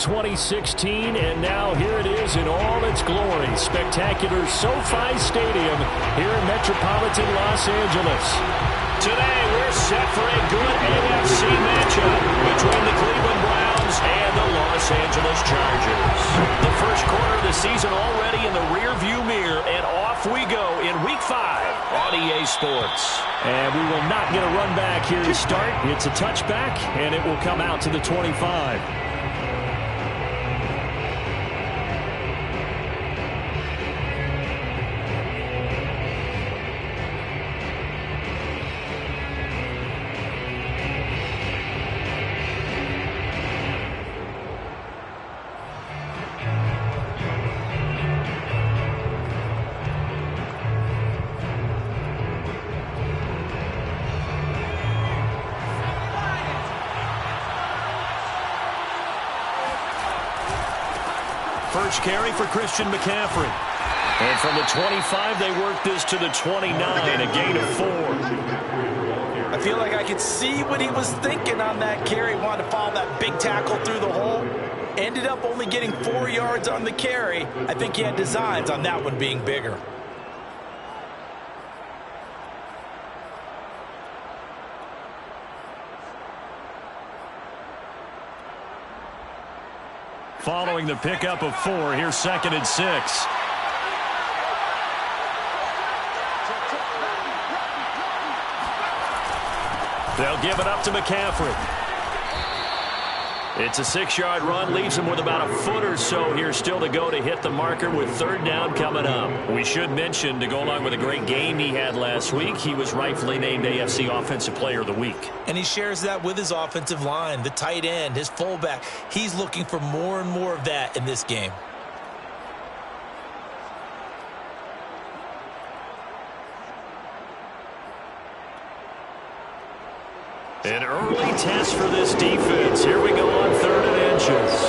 2016, and now here it is in all its glory. Spectacular SoFi Stadium here in metropolitan Los Angeles. Today we're set for a good AFC matchup between the Cleveland Browns and the Los Angeles Chargers. The first quarter of the season already in the rearview mirror, and off we go in Week 5 on EA Sports. And we will not get a run back here to start. It's a touchback, and it will come out to the 25. First carry for Christian McCaffrey. And from the 25, they work this to the 29, a gain of 4. I feel like I could see what he was thinking on that carry. Wanted to follow that big tackle through the hole. Ended up only getting 4 yards on the carry. I think he had designs on that one being bigger. Following the pickup of 4, here's 2nd and 6. They'll give it up to McCaffrey. It's a 6-yard run, leaves him with about a foot or so here still to go to hit the marker with 3rd down coming up. We should mention, to go along with a great game he had last week, he was rightfully named AFC Offensive Player of the Week. And he shares that with his offensive line, the tight end, his fullback. He's looking for more and more of that in this game. An early test for this defense. Here we go on 3rd and inches.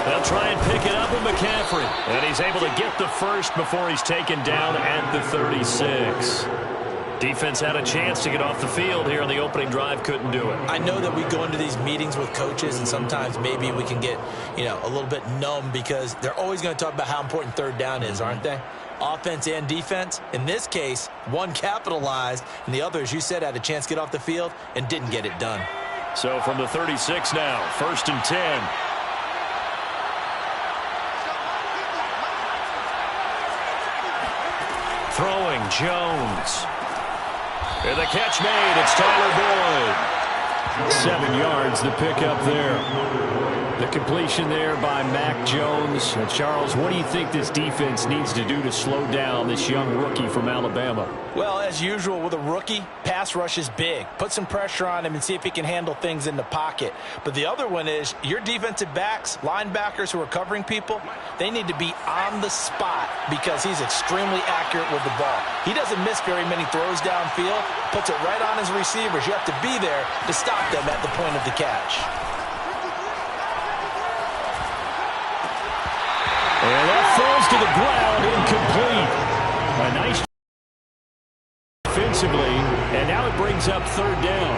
They'll try and pick it up with McCaffrey. And he's able to get the first before he's taken down at the 36. Defense had a chance to get off the field here in the opening drive. Couldn't do it. I know that we go into these meetings with coaches, and sometimes maybe we can get, a little bit numb because they're always going to talk about how important 3rd down is, aren't they? Offense and defense. In this case, one capitalized, and the other, as you said, had a chance to get off the field and didn't get it done. So from the 36 now, 1st and 10. Throwing, Jones. And the catch made. It's Tyler Boyd. 7 yards, the pickup there. The completion there by Mac Jones. Charles, what do you think this defense needs to do to slow down this young rookie from Alabama? Well, as usual with a rookie, pass rush is big. Put some pressure on him and see if he can handle things in the pocket. But the other one is your defensive backs, linebackers who are covering people, they need to be on the spot because he's extremely accurate with the ball. He doesn't miss very many throws downfield, puts it right on his receivers. You have to be there to stop them at the point of the catch. And that falls to the ground, incomplete. A nice defensively, and now it brings up 3rd down.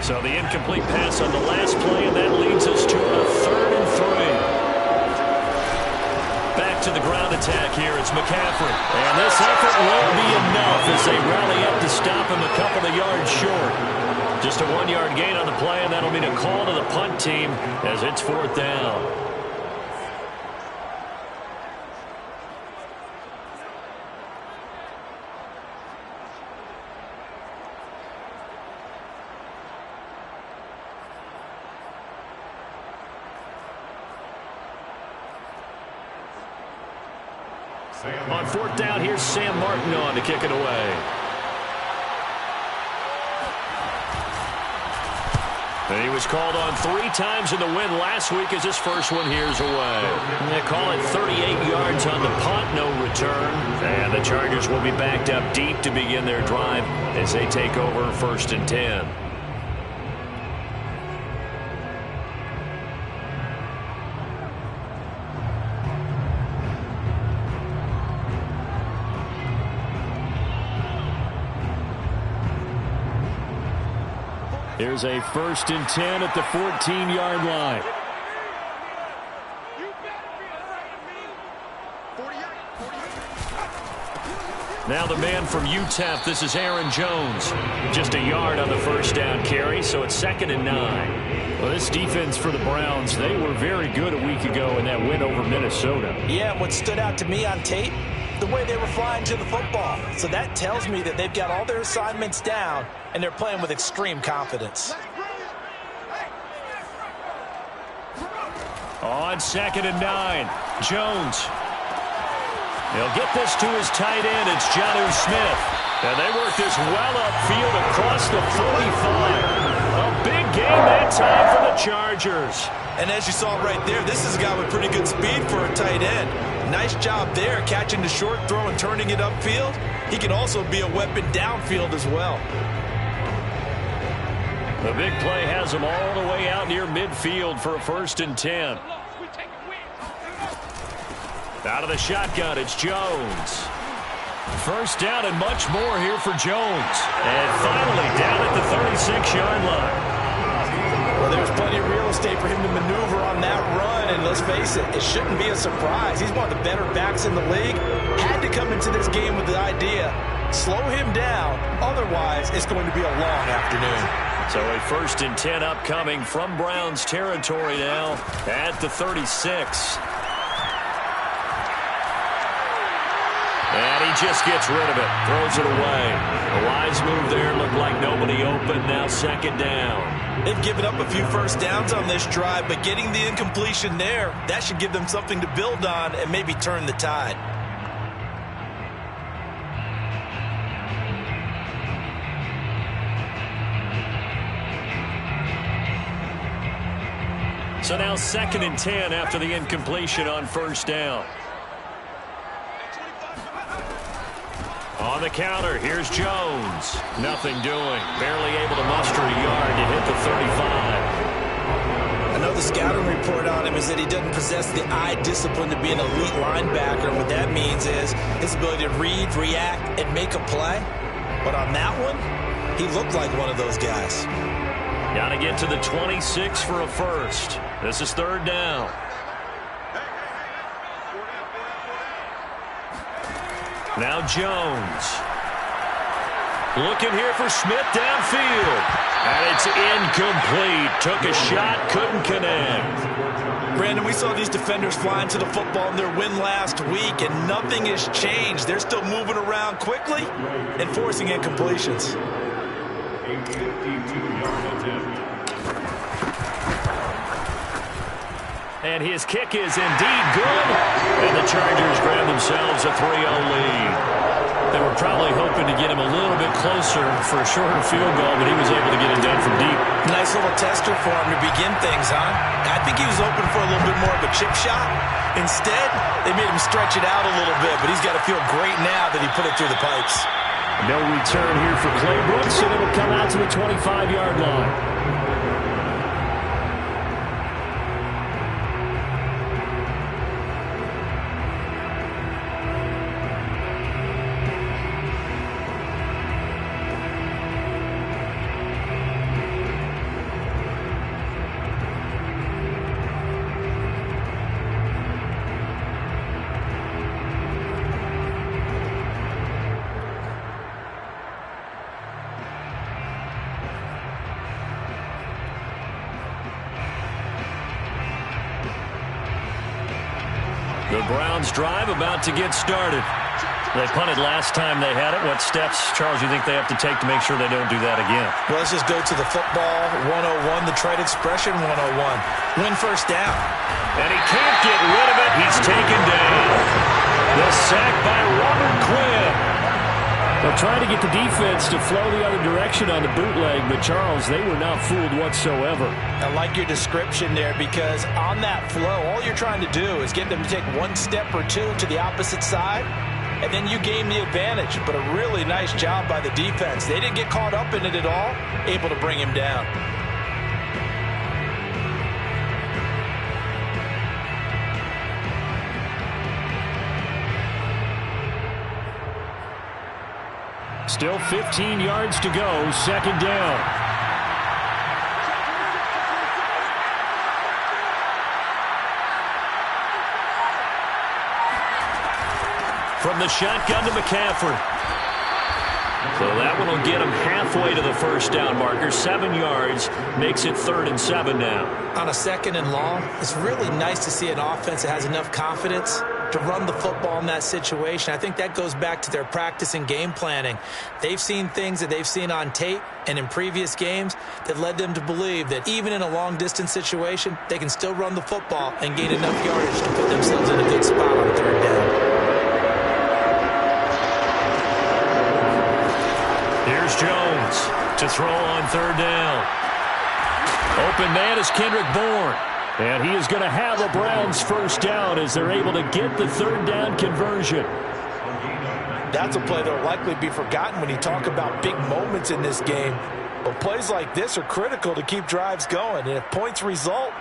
So the incomplete pass on the last play, and that leads us to a 3rd and 3. Back to the ground attack here. It's McCaffrey. And this effort won't be enough as they rally up to stop him a couple of yards short. Just a 1-yard gain on the play, and that'll mean a call to the punt team as it's 4th down. On 4th down, here's Sam Martin on to kick it away. And he was called on 3 times in the win last week as his first one here's away. And they call it 38 yards on the punt, no return. And the Chargers will be backed up deep to begin their drive as they take over 1st and 10. Here's a 1st and 10 at the 14-yard line. Now the man from UTEP, this is Aaron Jones. Just a yard on the 1st down carry, so it's 2nd and 9. Well, this defense for the Browns, they were very good a week ago in that win over Minnesota. Yeah, what stood out to me on tape, the way they were flying to the football. So that tells me that they've got all their assignments down, and they're playing with extreme confidence. On 2nd and 9, Jones. He'll get this to his tight end. It's Jonnu Smith. And they work this well upfield across the 45. A big game that time for the Chargers. And as you saw right there, this is a guy with pretty good speed for a tight end. Nice job there, catching the short throw and turning it upfield. He can also be a weapon downfield as well. The big play has him all the way out near midfield for a 1st and 10. Out of the shotgun, it's Jones. 1st down and much more here for Jones. And finally down at the 36-yard line. Well, there's plenty of real estate for him to maneuver on that run. And let's face it, it shouldn't be a surprise. He's one of the better backs in the league. Had to come into this game with the idea, slow him down. Otherwise, it's going to be a long afternoon. So a 1st and 10 upcoming from Browns territory now at the 36. And he just gets rid of it, throws it away. A wise move there, looked like nobody open, now 2nd down. They've given up a few 1st downs on this drive, but getting the incompletion there, that should give them something to build on and maybe turn the tide. So now 2nd and 10 after the incompletion on 1st down. On the counter, here's Jones. Nothing doing. Barely able to muster a yard to hit the 35. I know the scouting report on him is that he doesn't possess the eye discipline to be an elite linebacker. What that means is his ability to read, react, and make a play. But on that one, he looked like one of those guys. Got to get to the 26 for a 1st. This is 3rd down. Now Jones. Looking here for Smith downfield. And it's incomplete. Took a shot, couldn't connect. Brandon, we saw these defenders flying to the football in their win last week, and nothing has changed. They're still moving around quickly and forcing incompletions. And his kick is indeed good. And the Chargers grab themselves a 3-0 lead. They were probably hoping to get him a little bit closer for a shorter field goal, but he was able to get it done from deep. Nice little tester for him to begin things, huh? I think he was hoping for a little bit more of a chip shot. Instead, they made him stretch it out a little bit, but he's got to feel great now that he put it through the pipes. No return here for Clay Brooks, and it'll come out to the 25-yard line. The Browns drive about to get started. They punted last time they had it. What steps, Charles, you think they have to take to make sure they don't do that again? Well, let's just go to the football 101, the trade expression 101. Win 1st down. And he can't get rid of it. He's taken down. The sack by Robert Quinn. They're trying to get the defense to flow the other direction on the bootleg, but Charles, they were not fooled whatsoever. I like your description there, because on that flow, all you're trying to do is get them to take one step or two to the opposite side, and then you gain the advantage. But a really nice job by the defense. They didn't get caught up in it at all, able to bring him down. Still 15 yards to go, 2nd down. From the shotgun to McCaffrey. So that one will get him halfway to the first down marker. 7 yards makes it 3rd and 7 now. On a 2nd and long, it's really nice to see an offense that has enough confidence to run the football in that situation. I think that goes back to their practice and game planning. They've seen things that they've seen on tape and in previous games that led them to believe that even in a long-distance situation, they can still run the football and gain enough yardage to put themselves in a good spot on 3rd down. Here's Jones to throw on 3rd down. Open man is Kendrick Bourne. And he is going to have a Browns first down as they're able to get the 3rd down conversion. That's a play that will likely be forgotten when you talk about big moments in this game. But plays like this are critical to keep drives going. And if points result,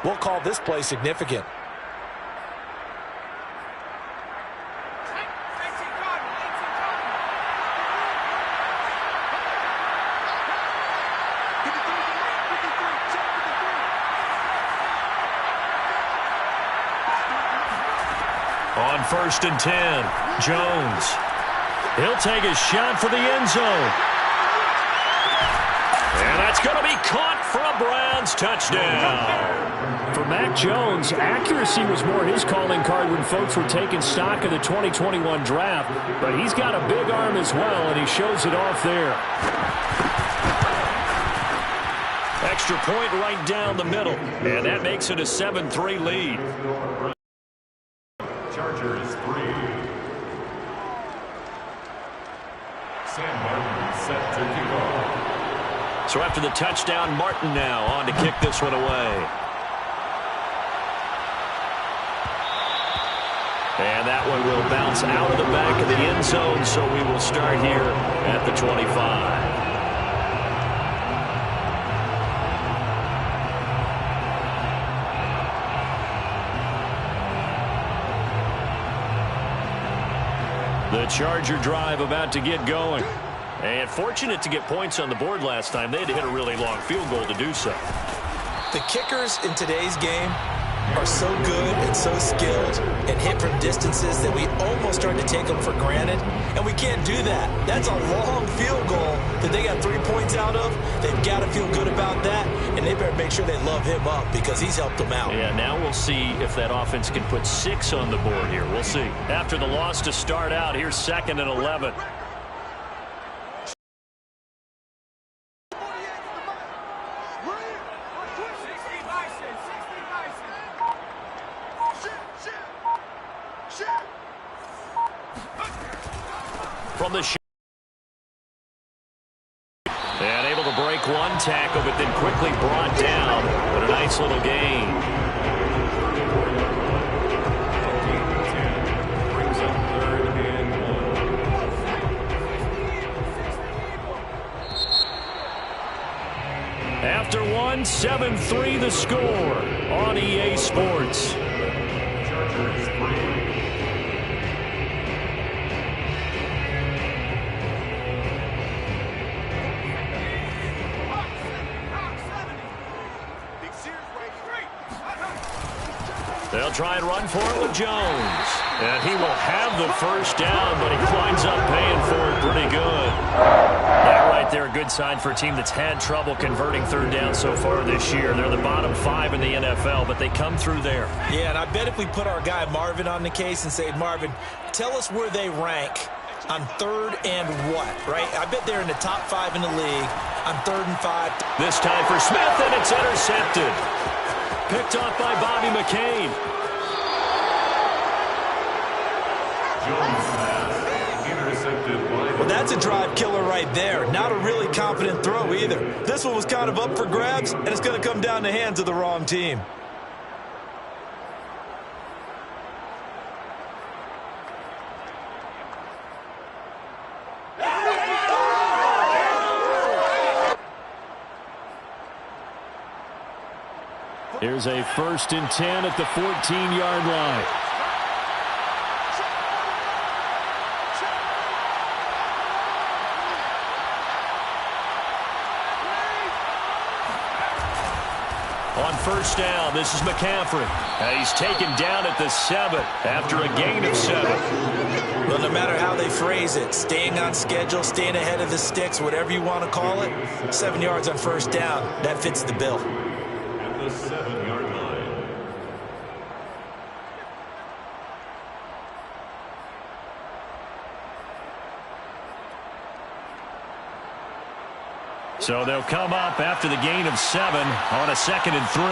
we'll call this play significant. On 1st and 10, Jones. He'll take a shot for the end zone. And that's going to be caught for a Browns touchdown. For Mac Jones, accuracy was more his calling card when folks were taking stock of the 2021 draft. But he's got a big arm as well, and he shows it off there. Extra point right down the middle. And that makes it a 7-3 lead. Chargers 3. Sam Martin set to kick off. So after the touchdown, Martin now on to kick this one away. And that one will bounce out of the back of the end zone, so we will start here at the 25. The Charger drive about to get going. And fortunate to get points on the board last time. They had to hit a really long field goal to do so. The kickers in today's game are so good and so skilled and hit from distances that we almost start to take them for granted. And we can't do that. That's a long field goal that they got 3 points out of. They've got to feel good about that. And they better make sure they love him up because he's helped them out. Yeah, now we'll see if that offense can put 6 on the board here. We'll see. After the loss to start out, here's 2nd and 11. From the and able to break one tackle, but then quickly brought down. But a nice little gain. Brings up 3rd and 1. After one, 7-3 the score on EA Sports. Chargers 3. They'll try and run for it with Jones. And he will have the first down, but he winds up paying for it pretty good. That right there, a good sign for a team that's had trouble converting 3rd down so far this year. They're the bottom 5 in the NFL, but they come through there. Yeah, and I bet if we put our guy Marvin on the case and say, Marvin, tell us where they rank on 3rd and what, right? I bet they're in the top 5 in the league on 3rd and 5. This time for Smith, and it's intercepted. Picked off by Bobby McCain. Jones pass intercepted by. Well, that's a drive killer right there. Not a really confident throw either. This one was kind of up for grabs, and it's going to come down the hands of the wrong team. Here's a 1st and 10 at the 14-yard line. On first down. This is McCaffrey. He's taken down at the 7 after a gain of 7. Well, no matter how they phrase it, staying on schedule, staying ahead of the sticks, whatever you want to call it, 7 yards on first down, that fits the bill. At the 7-yard line. So they'll come up after the gain of 7 on a 2nd and 3.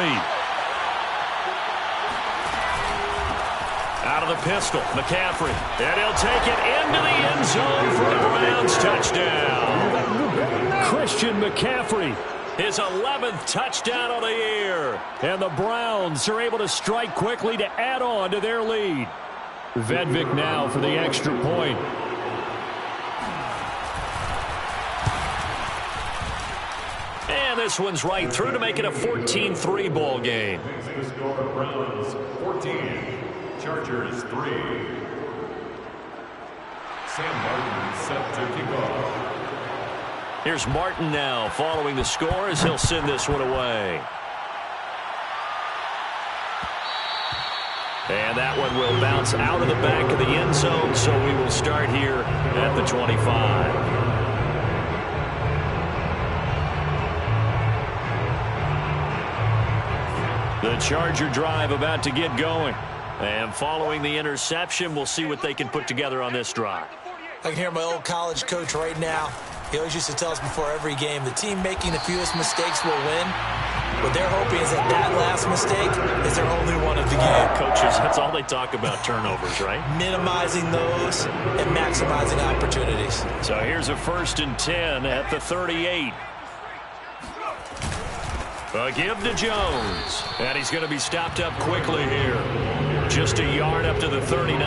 Out of the pistol, McCaffrey. And he'll take it into the end zone for a Browns touchdown. Christian McCaffrey, his 11th touchdown of the year. And the Browns are able to strike quickly to add on to their lead. Vedvik now for the extra point. And this one's right through to make it a 14-3 ball game. The score, Browns 14, Chargers 3. Sam Martin set to kick off. Here's Martin now following the score as he'll send this one away. And that one will bounce out of the back of the end zone, so we will start here at the 25. The Charger drive about to get going. And following the interception, we'll see what they can put together on this drive. I can hear my old college coach right now. He always used to tell us before every game, the team making the fewest mistakes will win. What they're hoping is that last mistake is their only one of the game. Coaches, that's all they talk about, turnovers, right? Minimizing those and maximizing opportunities. So here's a 1st and 10 at the 38. A give to Jones. And he's going to be stopped up quickly here. Just a yard up to the 39.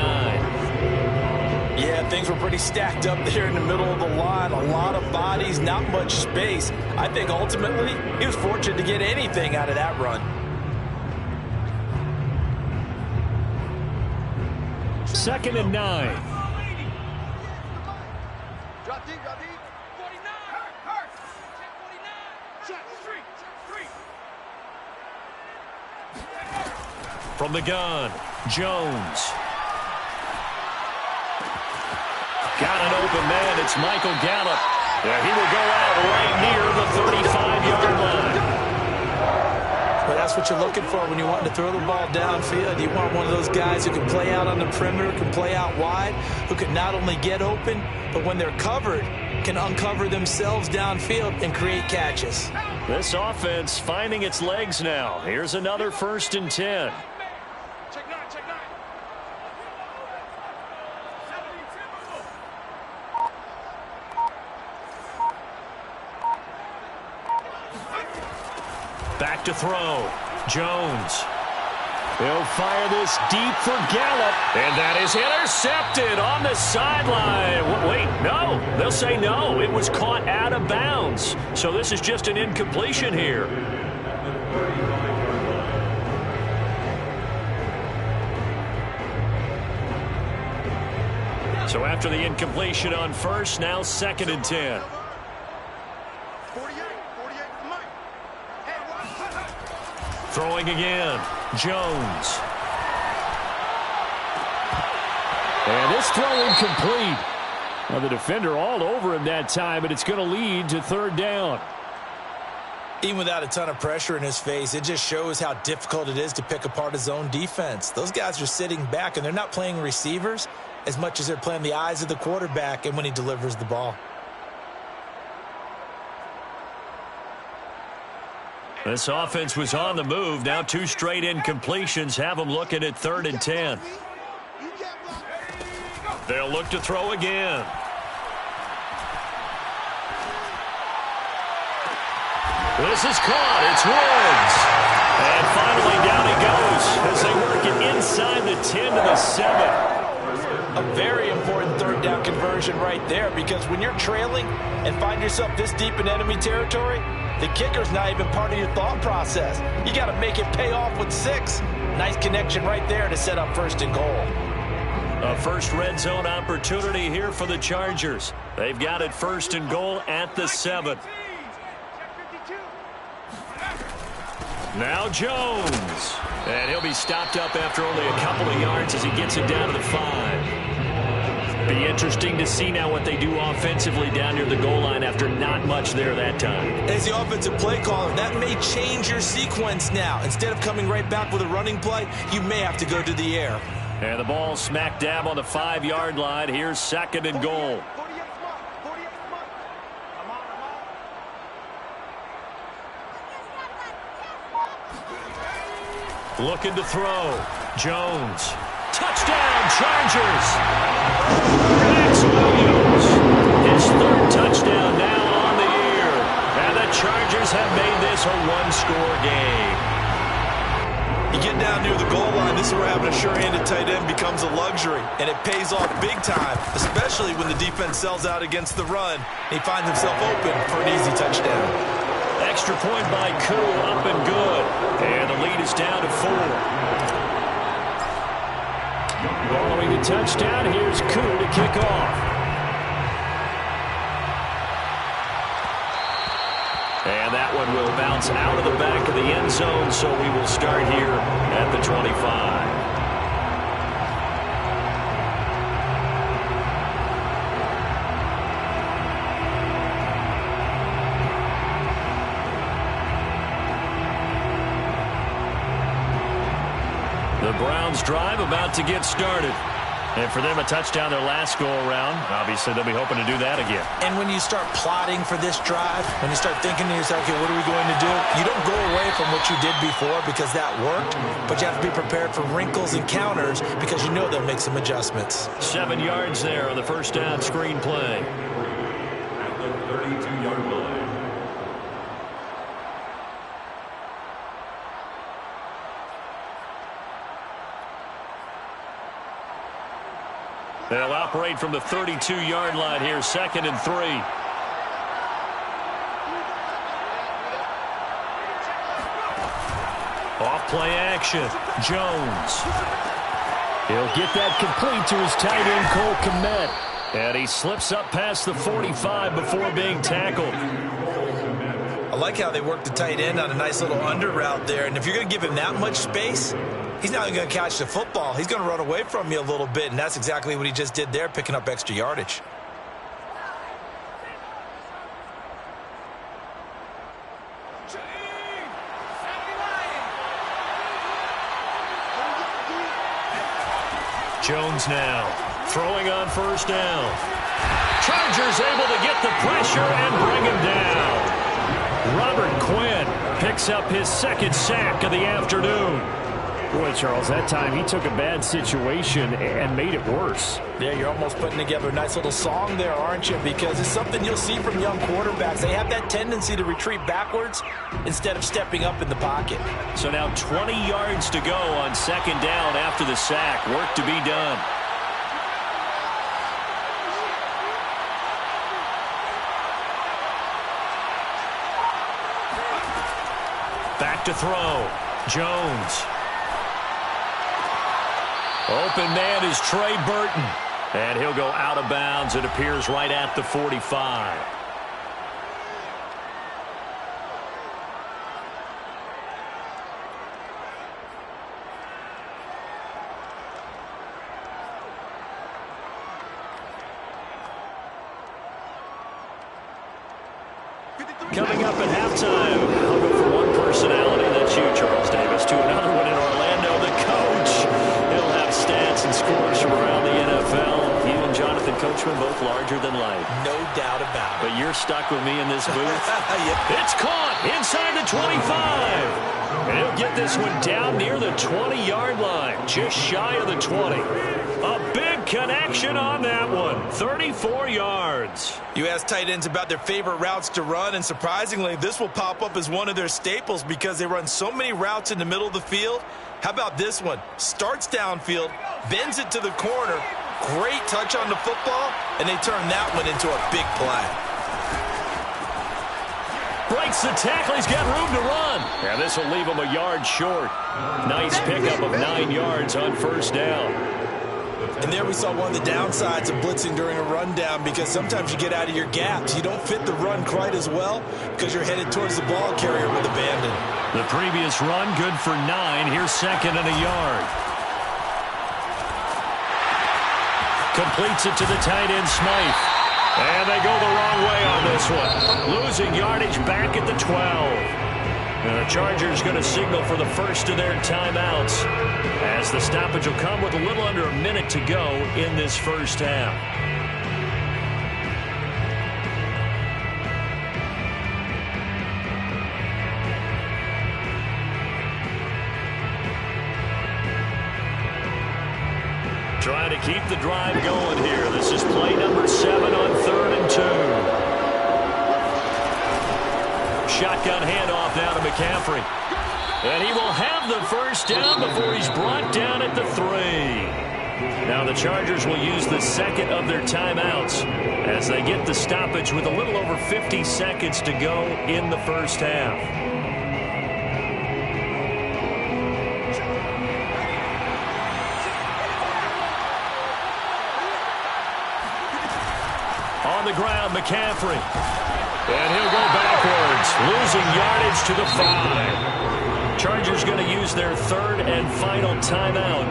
Yeah, things were pretty stacked up there in the middle of the line. A lot of bodies, not much space. I think ultimately he was fortunate to get anything out of that run. Second and 9. From the gun, Jones. Got an open man. It's Michael Gallup. He will go out right near the 35-yard line. But that's what you're looking for when you want to throw the ball downfield. You want one of those guys who can play out on the perimeter, can play out wide, who can not only get open, but when they're covered, can uncover themselves downfield and create catches. This offense finding its legs now. Here's another 1st and 10. Back to throw. Jones. He'll fire this deep for Gallup. And that is intercepted on the sideline. Wait, no. They'll say no. It was caught out of bounds. So this is just an incompletion here. So after the incompletion on first, now 2nd and 10. Throwing again, Jones. And this throw incomplete. Well, the defender all over him that time, but it's going to lead to 3rd down. Even without a ton of pressure in his face, it just shows how difficult it is to pick apart his own defense. Those guys are sitting back, and they're not playing receivers as much as they're playing the eyes of the quarterback and when he delivers the ball. This offense was on the move. Now 2 straight incompletions have them looking at 3rd and 10. They'll look to throw again. This is caught. It's Woods. And finally down he goes as they work it inside the 10 to the 7. A very important 3rd down conversion right there, because when you're trailing and find yourself this deep in enemy territory, the kicker's not even part of your thought process. You got to make it pay off with 6. Nice connection right there to set up 1st and goal. A first red zone opportunity here for the Chargers. They've got it 1st and goal at the 7. Now Jones. And he'll be stopped up after only a couple of yards as he gets it down to the 5. Be interesting to see now what they do offensively down near the goal line after not much there that time. As the offensive play caller, that may change your sequence now. Instead of coming right back with a running play, you may have to go to the air. And the ball smack dab on the 5-yard line. Here's 2nd and goal. Looking to throw. Jones. Touchdown, Chargers. Max Williams. His 3rd touchdown now on the year. And the Chargers have made this a 1-score game. You get down near the goal line, this is where having a sure-handed tight end becomes a luxury. And it pays off big time, especially when the defense sells out against the run. He finds himself open for an easy touchdown. Extra point by Koo, up and good. And the lead is down to 4. Following the touchdown, here's Koo to kick off. And that one will bounce out of the back of the end zone, so we will start here at the 25. The Browns drive about to get started. And for them, a touchdown their last go-around. Obviously, they'll be hoping to do that again. And when you start plotting for this drive, when you start thinking to yourself, okay, what are we going to do? You don't go away from what you did before because that worked, but you have to be prepared for wrinkles and counters because you know they'll make some adjustments. 7 yards there on the first down screen play. At the 32-yard line. They'll operate from the 32-yard line here, 2nd and 3. Off play action. Jones. He'll get that complete to his tight end, Cole Kmet. And he slips up past the 45 before being tackled. I like how they work the tight end on a nice little under route there. And if you're going to give him that much space, he's not going to catch the football. He's going to run away from you a little bit, and that's exactly what he just did there, picking up extra yardage. Jones now throwing on first down. Chargers able to get the pressure and bring him down. Robert Quinn picks up his 2nd sack of the afternoon. Boy, Charles, that time he took a bad situation and made it worse. Yeah, you're almost putting together a nice little song there, aren't you? Because it's something you'll see from young quarterbacks. They have that tendency to retreat backwards instead of stepping up in the pocket. So now 20 yards to go on 2nd down after the sack. Work to be done. Back to throw. Jones. Open man is Trey Burton. And he'll go out of bounds. It appears right at the 45. Coming up at halftime, I'll go from one personality, that's you, Charles Davis, to another one in Orlando, the coach. He'll have stats and scores from around the NFL. You and Jonathan Coachman both larger than life. No doubt about it. But you're stuck with me in this booth. Yep. It's caught inside the 25. And he'll get this one down near the 20-yard line, just shy of the 20. A big connection on that one, 34 yards. You ask tight ends about their favorite routes to run, and surprisingly, this will pop up as one of their staples because they run so many routes in the middle of the field. How about this one? Starts downfield, bends it to the corner, great touch on the football, and they turn that one into a big play. Breaks the tackle. He's got room to run. Yeah, this will leave him a yard short. Nice pickup of 9 yards on first down. And there we saw one of the downsides of blitzing during a rundown because sometimes you get out of your gaps. You don't fit the run quite as well because you're headed towards the ball carrier with abandon. The previous run, good for 9. Here's second and a yard. Completes it to the tight end, Smythe. And they go the wrong way on this one. Losing yardage back at the 12. And the Chargers going to signal for the first of their timeouts, as the stoppage will come with a little under a minute to go in this first half. Trying to keep the drive going here. This is play number 7 on 3rd and 2. Shotgun handoff now to McCaffrey. And he will have the first down before he's brought down at the 3. Now the Chargers will use the second of their timeouts as they get the stoppage with a little over 50 seconds to go in the first half. On the ground, McCaffrey. And he'll go backwards, losing yardage to the 5. Chargers going to use their 3rd and final timeout,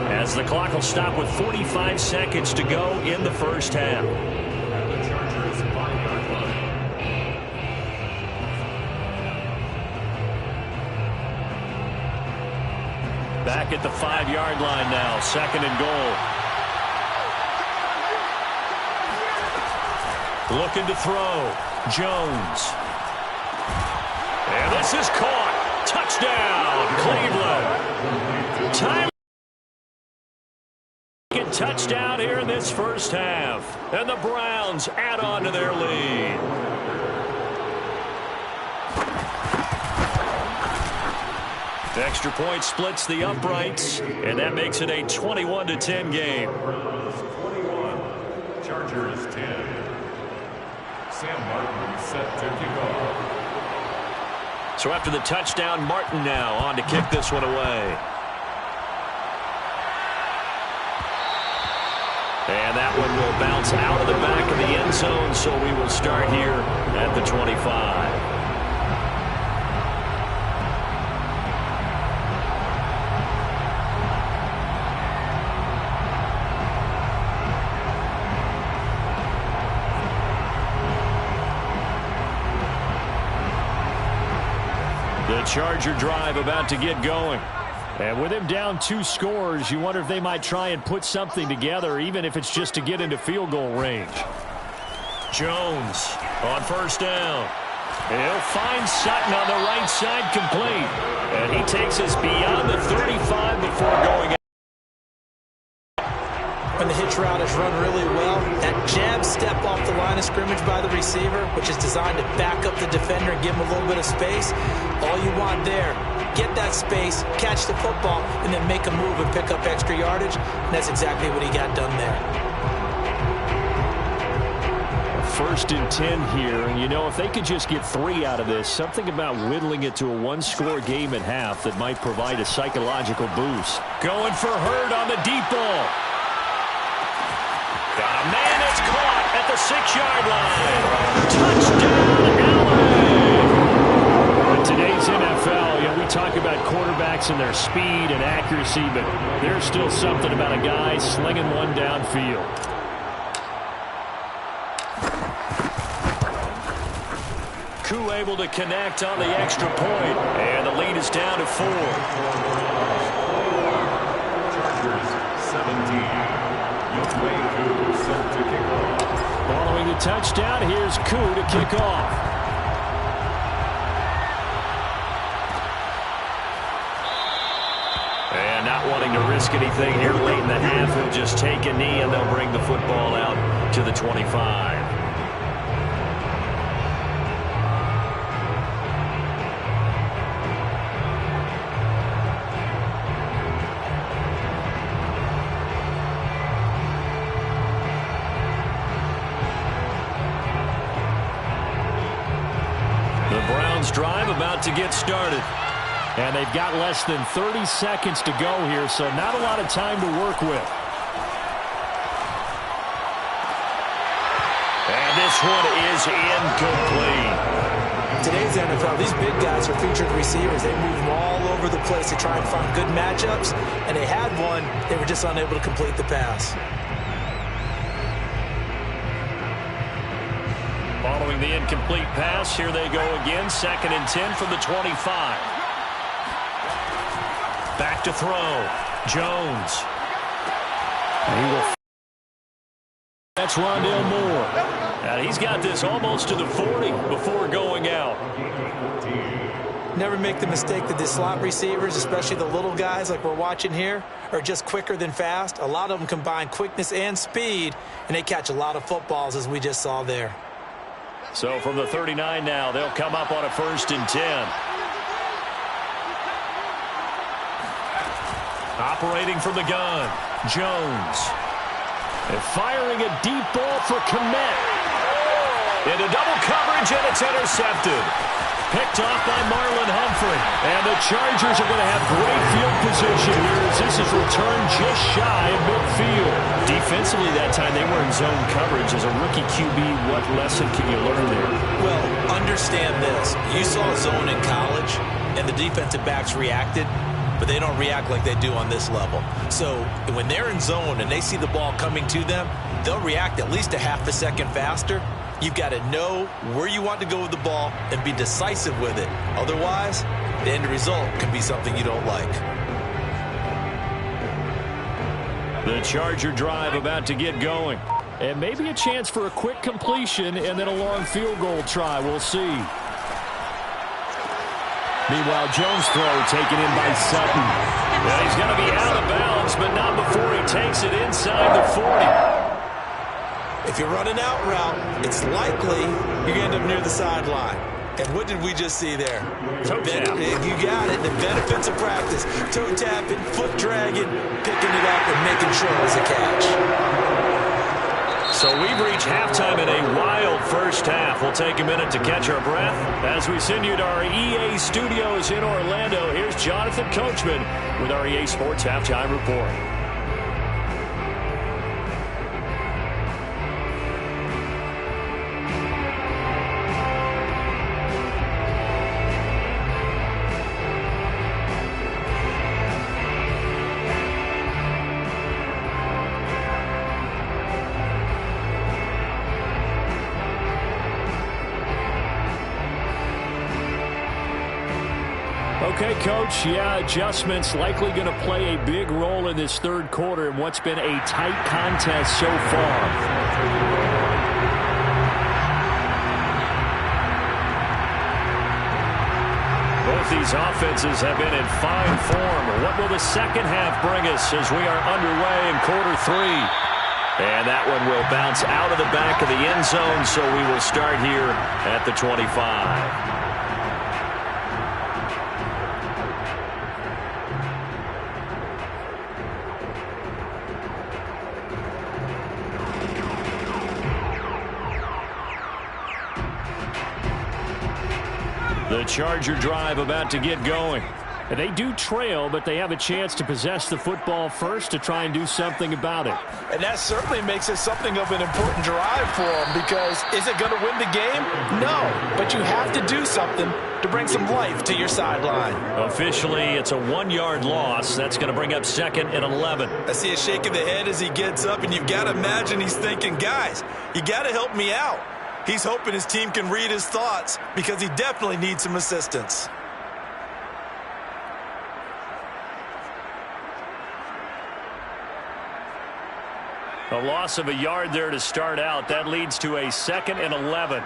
as the clock will stop with 45 seconds to go in the first half. The Chargers 5-yard line. Back at the 5-yard line now, 2nd and goal. Looking to throw. Jones. And this is caught. Touchdown, Cleveland. Time. Touchdown here in this first half. And the Browns add on to their lead. The extra point splits the uprights, and that makes it a 21-10 game. Browns 21, Chargers 10. Sam Martin set to kick off. So after the touchdown, Martin now on to kick this one away. And that one will bounce out of the back of the end zone, so we will start here at the 25. The Charger drive about to get going. And with him down 2 scores, you wonder if they might try and put something together, even if it's just to get into field goal range. Jones on first down. He'll find Sutton on the right side, complete. And he takes us beyond the 35 before going out. When the hitch route is run really well, that jab step off the line of scrimmage by the receiver, which is designed to back up the defender and give him a little bit of space, all you want there, get that space, catch the football, and then make a move and pick up extra yardage, and that's exactly what he got done there. 1st and 10 here, and you know, if they could just get 3 out of this, something about whittling it to a 1-score game at half that might provide a psychological boost. Going for Hurd on the deep ball. Got a man that's caught at the 6-yard line. Touchdown, LA! In today's NFL, you know, we talk about quarterbacks and their speed and accuracy, but there's still something about a guy slinging one downfield. Koo able to connect on the extra point, and the lead is down to 4. Chargers 17. Set to kick off. Following the touchdown, here's Koo to kick off. And not wanting to risk anything here late in the half, he'll just take a knee and they'll bring the football out to the 25. Drive about to get started. And they've got less than 30 seconds to go here, so not a lot of time to work with. And this one is incomplete. Today's NFL, these big guys are featured receivers. They move them all over the place to try and find good matchups, and they had one. They were just unable to complete the pass. Following the incomplete pass, here they go again. 2nd and 10 from the 25. Back to throw. Jones. And he will. That's Rondale Moore. And he's got this almost to the 40 before going out. Never make the mistake that the slot receivers, especially the little guys like we're watching here, are just quicker than fast. A lot of them combine quickness and speed, and they catch a lot of footballs, as we just saw there. So from the 39 now, they'll come up on a 1st and 10. Operating from the gun, Jones. And firing a deep ball for Kmet. Into double coverage, and it's intercepted. Picked off by Marlon Humphrey. And the Chargers are going to have great field position here as this is returned just shy of midfield. Defensively that time, they were in zone coverage. As a rookie QB, what lesson can you learn there? Well, understand this. You saw zone in college, and the defensive backs reacted, but they don't react like they do on this level. So when they're in zone and they see the ball coming to them, they'll react at least a half a second faster. You've got to know where you want to go with the ball and be decisive with it. Otherwise, the end result can be something you don't like. The Charger drive about to get going. And maybe a chance for a quick completion and then a long field goal try. We'll see. Meanwhile, Jones' throw taken in by Sutton. Well, he's going to be out of bounds, but not before he takes it inside the 40. If you're running out route, it's likely you're going to end up near the sideline. And what did we just see there? Toe tap. You got it. The benefits of practice. Toe tapping, foot dragging, picking it up, and making sure it was a catch. So we've reached halftime in a wild first half. We'll take a minute to catch our breath. As we send you to our EA studios in Orlando, here's Jonathan Coachman with our EA Sports Halftime Report. Okay, Coach, adjustments likely going to play a big role in this third quarter in what's been a tight contest so far. Both these offenses have been in fine form. What will the second half bring us as we are underway in quarter 3? And that one will bounce out of the back of the end zone, so we will start here at the 25. The Charger drive about to get going. And they do trail, but they have a chance to possess the football first to try and do something about it. And that certainly makes it something of an important drive for them, because is it going to win the game? No, but you have to do something to bring some life to your sideline. Officially, it's a 1-yard loss. That's going to bring up 2nd and 11. I see a shake of the head as he gets up, and you've got to imagine he's thinking, guys, you got to help me out. He's hoping his team can read his thoughts because he definitely needs some assistance. A loss of a yard there to start out. That leads to a 2nd and 11.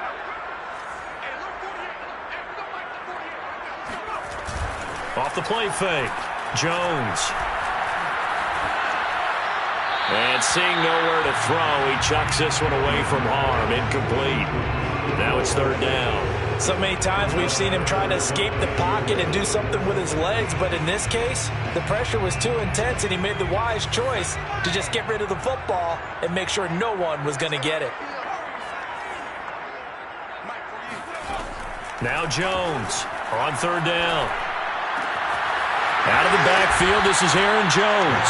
Off the play fake. Jones. And seeing nowhere to throw, he chucks this one away from harm. Incomplete. Now it's 3rd down. So many times we've seen him try to escape the pocket and do something with his legs, but in this case, the pressure was too intense and he made the wise choice to just get rid of the football and make sure no one was going to get it. Now Jones on 3rd down. Out of the backfield, this is Aaron Jones.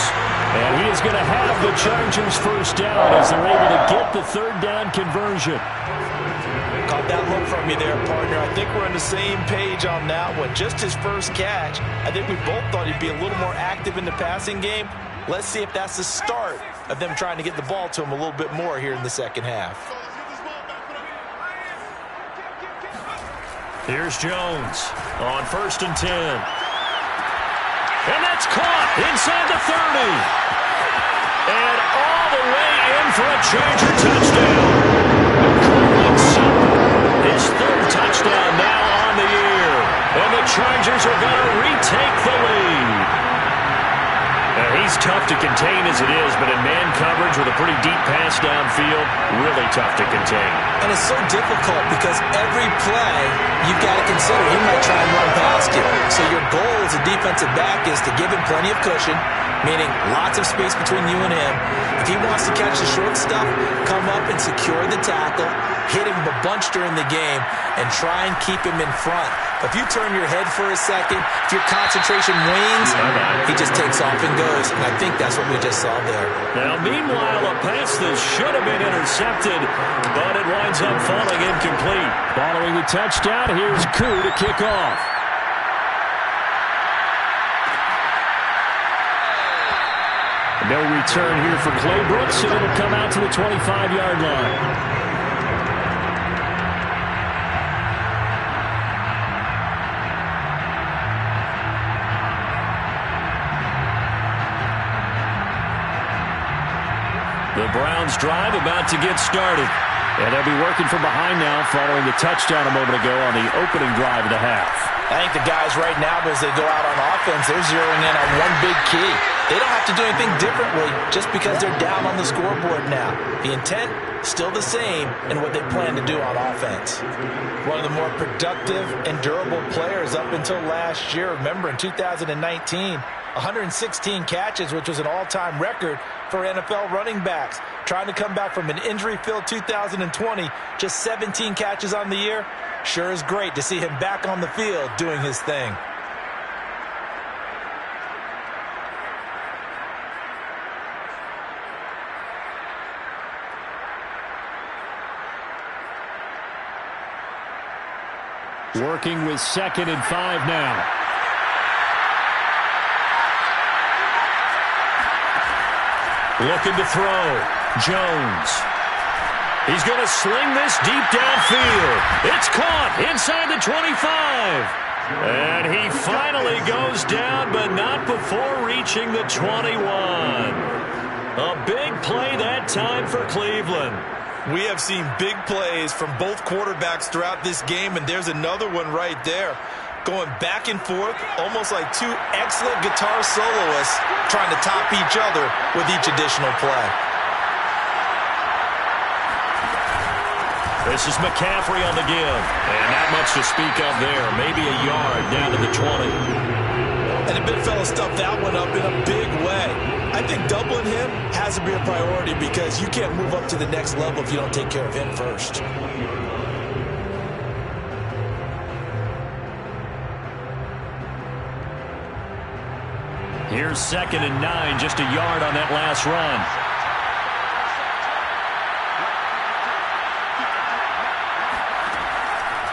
And he is going to have the Chargers first down as they're able to get the 3rd down conversion. Caught that look from you there, partner. I think we're on the same page on that one. Just his first catch. I think we both thought he'd be a little more active in the passing game. Let's see if that's the start of them trying to get the ball to him a little bit more here in the second half. Here's Jones on 1st and 10. And that's caught inside the 30. And all the way in for a Charger touchdown. His 3rd touchdown now on the year. And the Chargers are going to retake the lead. He's tough to contain as it is, but in man coverage with a pretty deep pass downfield, really tough to contain. And it's so difficult because every play you've got to consider he might try and run past you. So your goal as a defensive back is to give him plenty of cushion, meaning lots of space between you and him. If he wants to catch the short stuff, come up and secure the tackle, hit him a bunch during the game, and try and keep him in front. If you turn your head for a second, if your concentration wanes, he just takes off and goes. And I think that's what we just saw there. Now, meanwhile, a pass that should have been intercepted, but it winds up falling incomplete. Following the touchdown, here's Koo to kick off. No return here for Clay Brooks, and it'll come out to the 25-yard line. The Browns drive about to get started. And they'll be working from behind now following the touchdown a moment ago on the opening drive of the half. I think the guys right now, as they go out on offense, they're zeroing in on one big key. They don't have to do anything differently just because they're down on the scoreboard now. The intent, still the same in what they plan to do on offense. One of the more productive and durable players up until last year. Remember, in 2019, 116 catches, which was an all-time record for NFL running backs. Trying to come back from an injury-filled 2020, just 17 catches on the year. Sure is great to see him back on the field doing his thing. Working with 2nd and 5 now. Looking to throw. Jones. He's going to sling this deep downfield. It's caught inside the 25. And he finally goes down, but not before reaching the 21. A big play that time for Cleveland. We have seen big plays from both quarterbacks throughout this game, and there's another one right there. Going back and forth, almost like two excellent guitar soloists trying to top each other with each additional play. This is McCaffrey on the give. And not much to speak of there. Maybe a yard down to the 20. And the big fella stuffed that one up in a big way. I think doubling him has to be a priority because you can't move up to the next level if you don't take care of him first. Here's 2nd and 9, just a yard on that last run.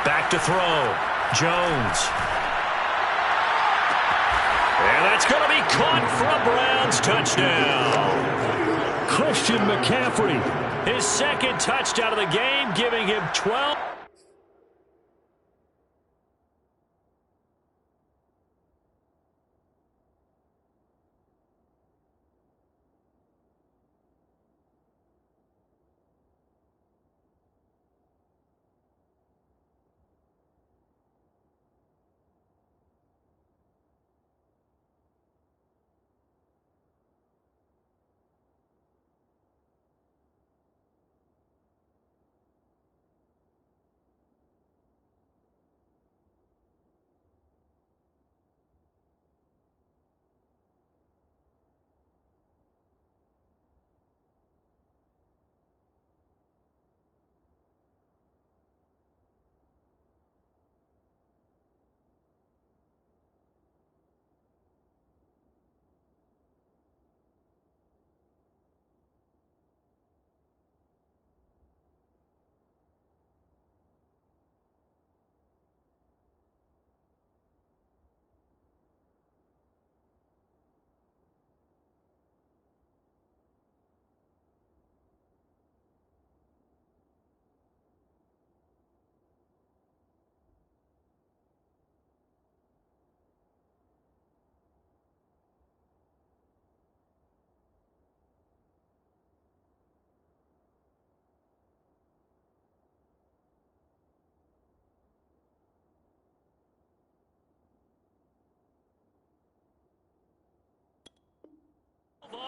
Back to throw. Jones. And that's going to be caught for a Browns touchdown. Christian McCaffrey, his 2nd touchdown of the game, giving him 12.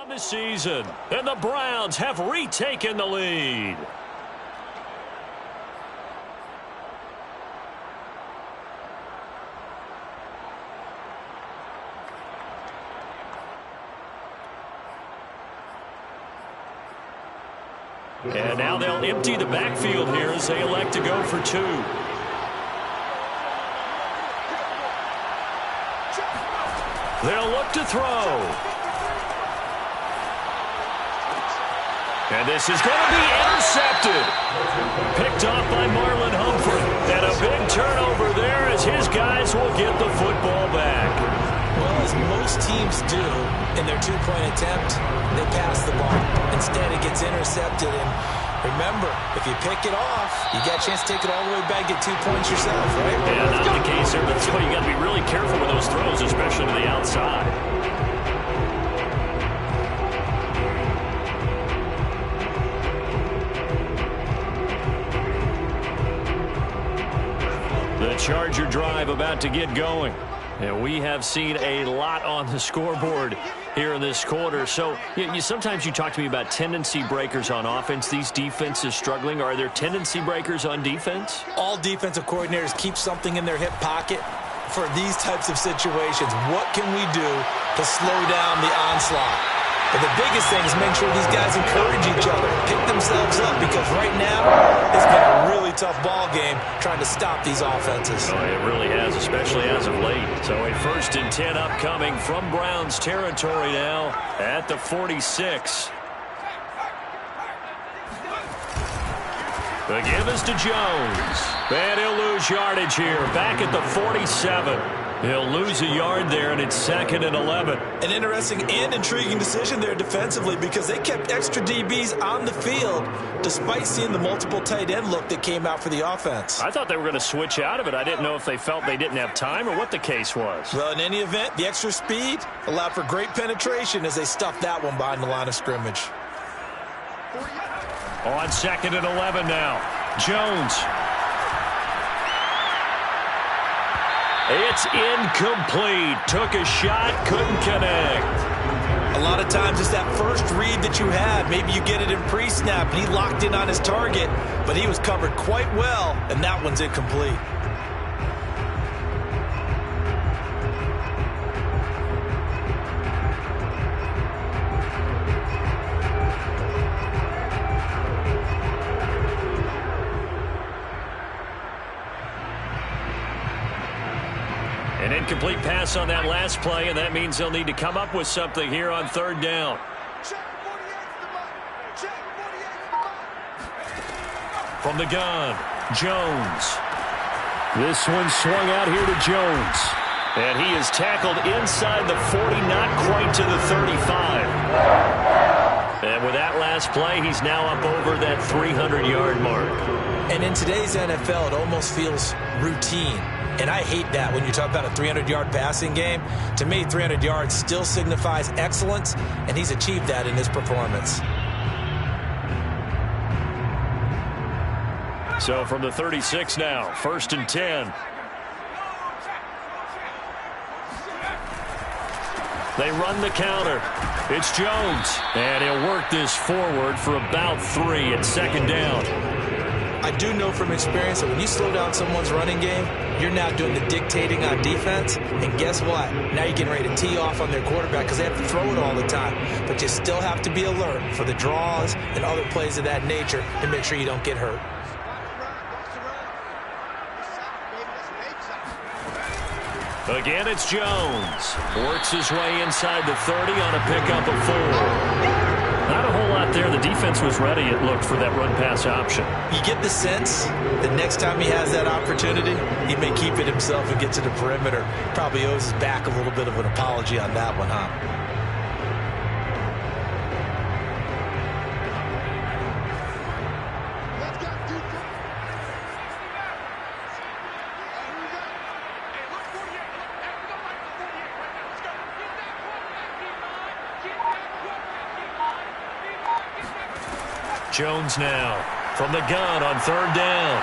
On the season, and the Browns have retaken the lead. And now they'll empty the backfield here as they elect to go for two. They'll look to throw. And this is going to be intercepted. Picked off by Marlon Humphrey. And a big turnover there as his guys will get the football back. Well, as most teams do in their two-point attempt, they pass the ball. Instead, it gets intercepted. And remember, if you pick it off, you got a chance to take it all the way back, get 2 points yourself, right? Yeah, not the case there, but that's why you got to be really careful with those throws, especially to the outside. The Charger drive about to get going. And we have seen a lot on the scoreboard here in this quarter. So sometimes you talk to me about tendency breakers on offense. These defenses struggling. Are there tendency breakers on defense? All defensive coordinators keep something in their hip pocket for these types of situations. What can we do to slow down the onslaught? But the biggest thing is make sure these guys encourage each other, pick themselves up, because right now it's been a really tough ball game trying to stop these offenses. Oh, it really has, especially as of late. So a 1st and 10 upcoming from Browns territory now at the 46. The give is to Jones. And he'll lose yardage here, back at the 47. He'll lose a yard there, and it's 2nd and 11. An interesting and intriguing decision there defensively, because they kept extra DBs on the field despite seeing the multiple tight end look that came out for the offense. I thought they were going to switch out of it. I didn't know if they felt they didn't have time or what the case was. Well, in any event, the extra speed allowed for great penetration as they stuffed that one behind the line of scrimmage. On 2nd and 11 now. Jones. It's incomplete. Took a shot, couldn't connect. A lot of times it's that first read that you have. Maybe you get it in pre-snap, and he locked in on his target, but he was covered quite well, and that one's incomplete. An incomplete pass on that last play, and that means they'll need to come up with something here on 3rd down. From the gun, Jones. This one swung out here to Jones. And he is tackled inside the 40, not quite to the 35. And with that last play, he's now up over that 300-yard mark. And in today's NFL, it almost feels routine. And I hate that when you talk about a 300-yard passing game. To me, 300 yards still signifies excellence, and he's achieved that in his performance. So from the 36 now, 1st and 10. They run the counter. It's Jones. And he'll work this forward for about 3 at 2nd down. I do know from experience that when you slow down someone's running game, you're now doing the dictating on defense. And guess what? Now you're getting ready to tee off on their quarterback because they have to throw it all the time. But you still have to be alert for the draws and other plays of that nature to make sure you don't get hurt. Again, it's Jones. Works his way inside the 30 on a pickup of 4. Not a whole lot there. The defense was ready, it looked, for that run-pass option. You get the sense that next time he has that opportunity, he may keep it himself and get to the perimeter. Probably owes his back a little bit of an apology on that one, huh? Jones now from the gun on 3rd down.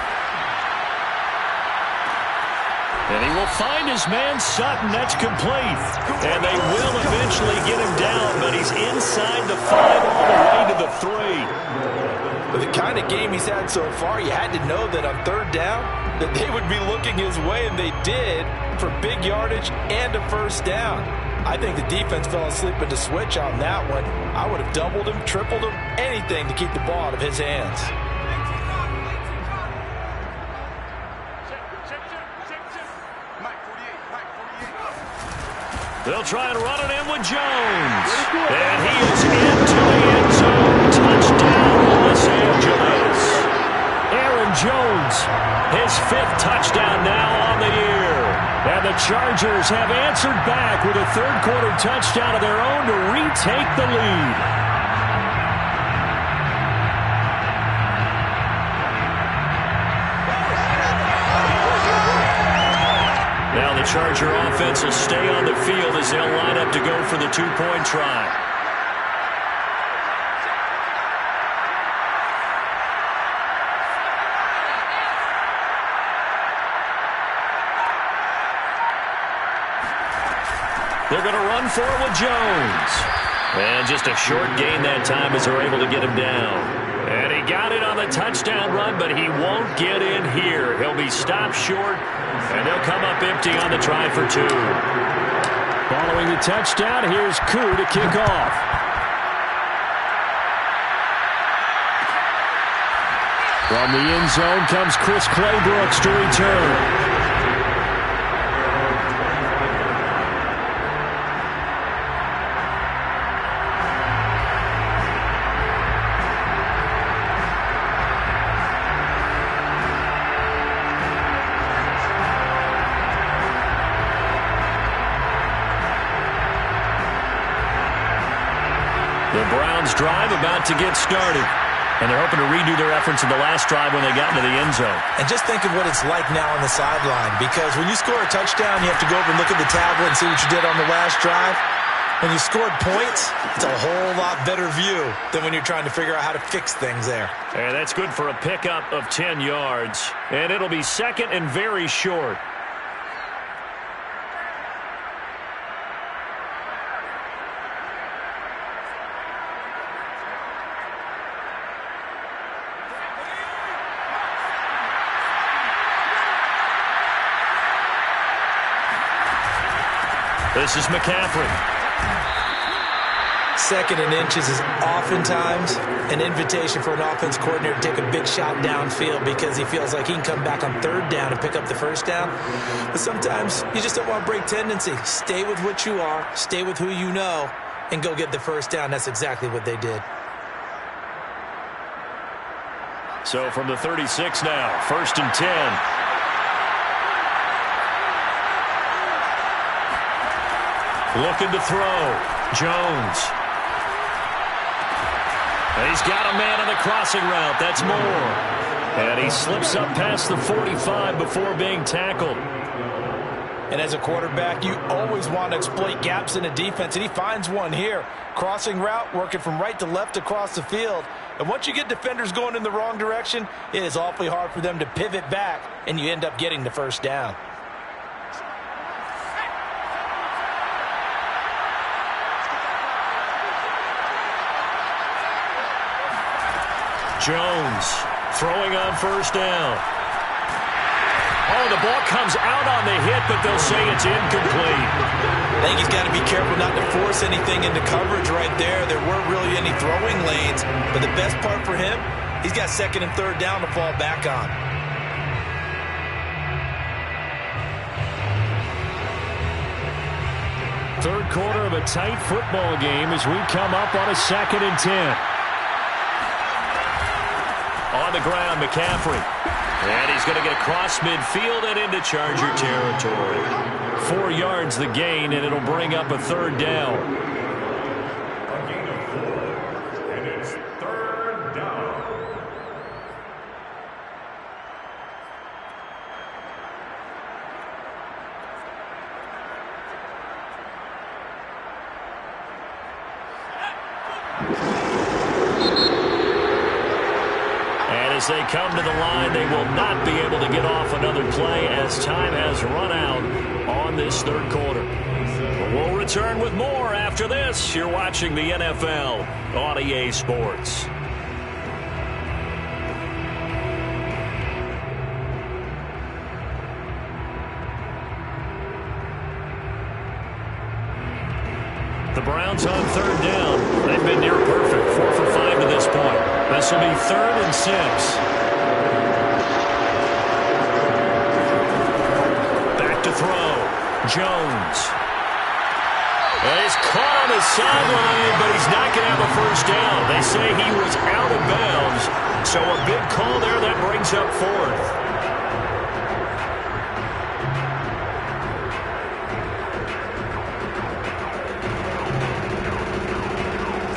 And he will find his man Sutton. That's complete. And they will eventually get him down, but he's inside the 5 all the way to the 3. With the kind of game he's had so far, you had to know that on third down, that they would be looking his way, and they did, for big yardage and a first down. I think the defense fell asleep at the switch on that one. I would have doubled him, tripled him, anything to keep the ball out of his hands. They'll try and run it in with Jones. And he is into the end zone. Touchdown, Los Angeles. Aaron Jones, his 5th touchdown now on the year. And the Chargers have answered back with a third-quarter touchdown of their own to retake the lead. Now the Charger offense will stay on the field as they'll line up to go for the 2-point try. They're going to run for it with Jones. And just a short gain that time as they're able to get him down. And he got it on the touchdown run, but he won't get in here. He'll be stopped short, and they'll come up empty on the try for 2. Following the touchdown, here's Koo to kick off. From the end zone comes Chris Claybrooks to return. The Browns drive about to get started. And they're hoping to redo their efforts in the last drive when they got into the end zone. And just think of what it's like now on the sideline. Because when you score a touchdown, you have to go over and look at the tablet and see what you did on the last drive. When you scored points, it's a whole lot better view than when you're trying to figure out how to fix things there. And that's good for a pickup of 10 yards. And it'll be second and very short. This is McCaffrey. Second and inches is oftentimes an invitation for an offense coordinator to take a big shot downfield because he feels like he can come back on third down and pick up the first down. But sometimes you just don't want to break tendency. Stay with what you are, stay with who you know, and go get the first down. That's exactly what they did. So from the 36 now, 1st and 10. Looking to throw. Jones. He's got a man on the crossing route. That's Moore. And he slips up past the 45 before being tackled. And as a quarterback, you always want to exploit gaps in a defense, and he finds one here. Crossing route, working from right to left across the field. And once you get defenders going in the wrong direction, it is awfully hard for them to pivot back, and you end up getting the first down. Jones throwing on first down. Oh, the ball comes out on the hit, but they'll say it's incomplete. I think he's got to be careful not to force anything into coverage right there. There weren't really any throwing lanes, but the best part for him, he's got second and third down to fall back on. Third quarter of a tight football game as we come up on a 2nd and 10. On the ground, McCaffrey. And he's going to get across midfield and into Charger territory. 4 yards the gain, and it'll bring up a third down. A gain of 4, and it's third down. As they come to the line, they will not be able to get off another play as time has run out on this third quarter. We'll return with more after this. You're watching the NFL on EA Sports. The Browns on third down. They've been near perfect, 4 for 5 to this point. This will be 3rd and 6. Back to throw. Jones. He's caught on the sideline, but he's not going to have a first down. They say he was out of bounds, so a big call there that brings up 4th.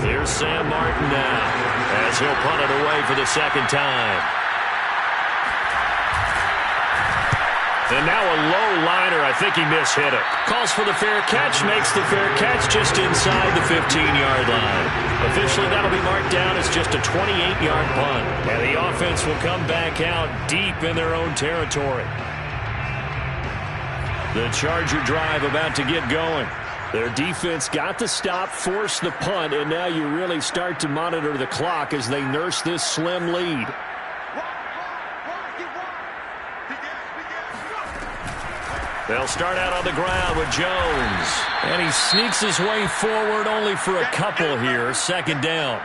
Here's Sam Martin now, as he'll punt it away for the second time. And now a low liner. I think he mishit it. Calls for the fair catch, makes the fair catch just inside the 15-yard line. Officially, that'll be marked down as just a 28-yard punt. And the offense will come back out deep in their own territory. The Charger drive about to get going. Their defense got the stop, forced the punt, and now you really start to monitor the clock as they nurse this slim lead. They'll start out on the ground with Jones. And he sneaks his way forward only for a couple here. 2nd down.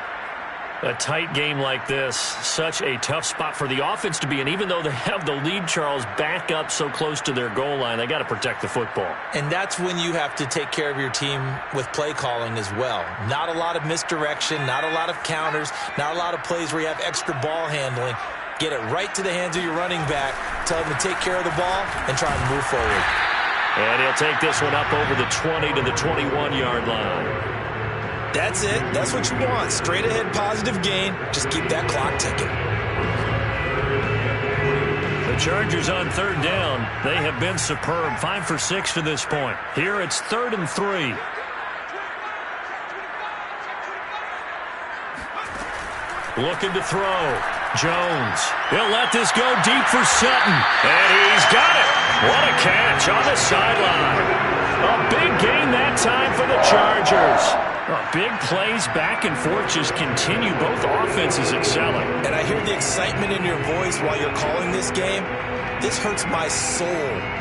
A tight game like this, such a tough spot for the offense to be in. Even though they have the lead, Charles, back up so close to their goal line, they got to protect the football. And that's when you have to take care of your team with play calling as well. Not a lot of misdirection, not a lot of counters, not a lot of plays where you have extra ball handling. Get it right to the hands of your running back, tell him to take care of the ball, and try and move forward. And he'll take this one up over the 20 to the 21-yard line. That's it. That's what you want. Straight ahead positive gain. Just keep that clock ticking. The Chargers on 3rd down. They have been superb. 5 for 6 to this point. Here it's 3rd and 3. Looking to throw. Jones. He'll let this go deep for Sutton. And he's got it. What a catch on the sideline. A big gain that time for the Chargers. Big plays back and forth just continue. Both offenses excelling. And I hear the excitement in your voice while you're calling this game. This hurts my soul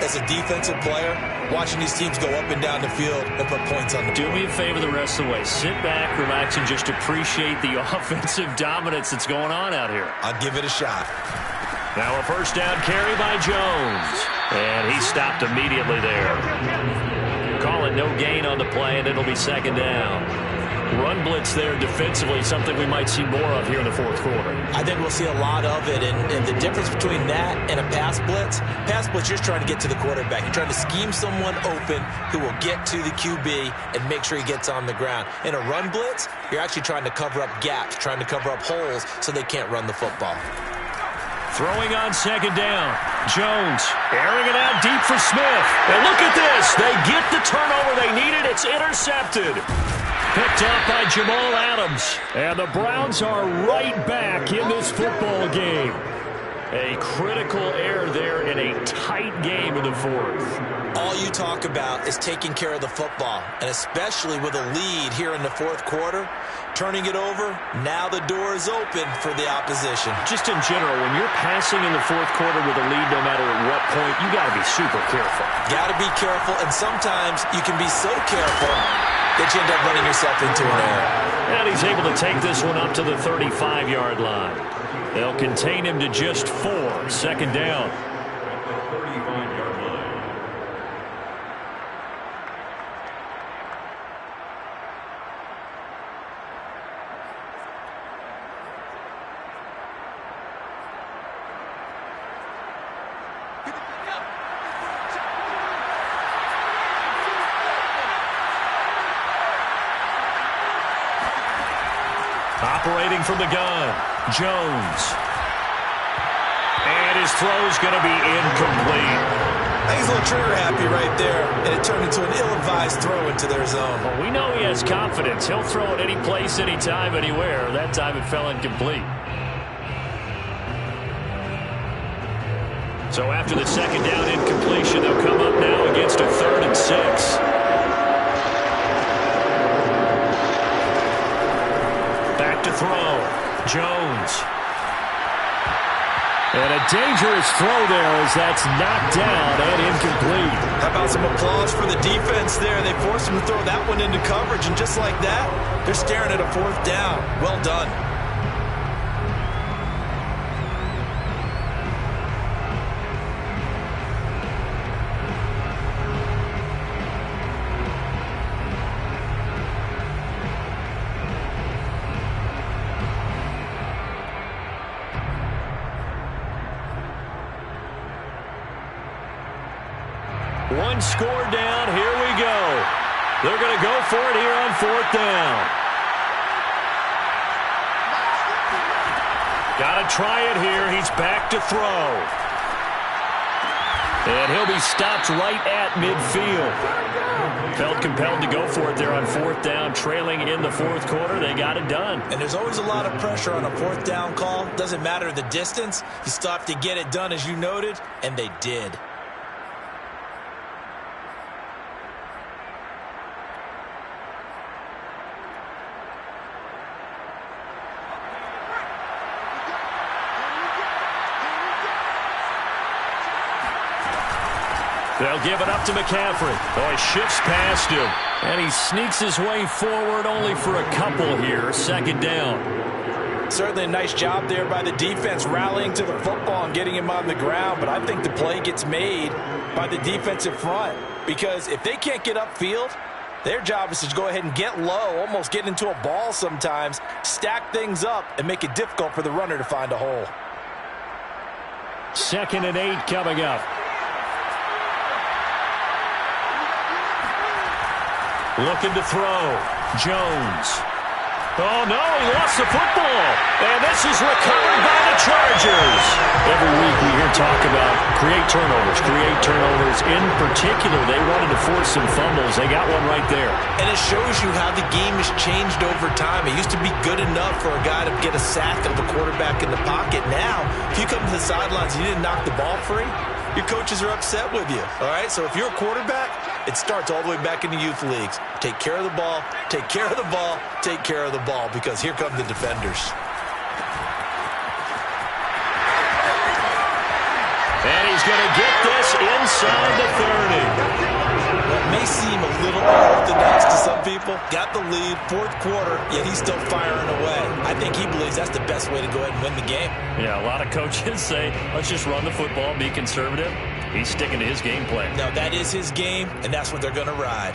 as a defensive player, watching these teams go up and down the field and put points on the board. Do me a favor the rest of the way. Sit back, relax, and just appreciate the offensive dominance that's going on out here. I'll give it a shot. Now a first down carry by Jones. And he stopped immediately there. Call it no gain on the play, and it'll be 2nd down. Run blitz there defensively, something we might see more of here in the 4th quarter. I think we'll see a lot of it, and the difference between that and a pass blitz, you're just trying to get to the quarterback. You're trying to scheme someone open who will get to the QB and make sure he gets on the ground. In a run blitz, you're actually trying to cover up gaps, trying to cover up holes so they can't run the football. Throwing on 2nd down. Jones airing it out deep for Smith. And look at this. They get the turnover they needed. It's intercepted. Picked up by Jamal Adams. And the Browns are right back in this football game. A critical error there in a tight game in the 4th. All you talk about is taking care of the football, and especially with a lead here in the 4th quarter, turning it over, now the door is open for the opposition. Just in general, when you're passing in the 4th quarter with a lead, no matter at what point, you got to be super careful. Got to be careful, and sometimes you can be so careful that you end up running yourself into an error. And he's able to take this one up to the 35-yard line. They'll contain him to just 4. 2nd down. Operating from the gun, Jones. And his throw's going to be incomplete. He's a little trigger happy right there, and it turned into an ill-advised throw into their zone. Well, we know he has confidence. He'll throw it any place, anytime, anywhere. That time it fell incomplete. So after the second down incompletion, they'll come up now against a 3rd and 6. Back to throw. Jones. And a dangerous throw there as that's knocked down and incomplete. How about some applause for the defense there? They forced him to throw that one into coverage, and just like that, they're staring at a 4th down. Well done. One score down. Here we go. They're going to go for it here on 4th down. Got to try it here. He's back to throw. And he'll be stopped right at midfield. Felt compelled to go for it there on 4th down, trailing in the 4th quarter. They got it done. And there's always a lot of pressure on a 4th down call. Doesn't matter the distance. You still have to get it done, as you noted, and they did. They'll give it up to McCaffrey. Oh, he shifts past him. And he sneaks his way forward only for a couple here. 2nd down. Certainly a nice job there by the defense rallying to the football and getting him on the ground. But I think the play gets made by the defensive front. Because if they can't get upfield, their job is to go ahead and get low, almost get into a ball sometimes, stack things up, and make it difficult for the runner to find a hole. 2nd and 8 coming up. Looking to throw. Jones. Oh, no, he lost the football. And this is recovered by the Chargers. Every week we hear talk about create turnovers. In particular, they wanted to force some fumbles. They got one right there. And it shows you how the game has changed over time. It used to be good enough for a guy to get a sack of the quarterback in the pocket. Now, if you come to the sidelines and you didn't knock the ball free, your coaches are upset with you. All right, so if you're a quarterback, it starts all the way back in the youth leagues. Take care of the ball, take care of the ball, take care of the ball, because here come the defenders. And he's going to get this inside the 30. What may seem a little unorthodox to some people, got the lead, 4th quarter, yet he's still firing away. I think he believes that's the best way to go ahead and win the game. Yeah, a lot of coaches say, let's just run the football, be conservative. He's sticking to his game plan. No, that is his game, and that's what they're going to ride.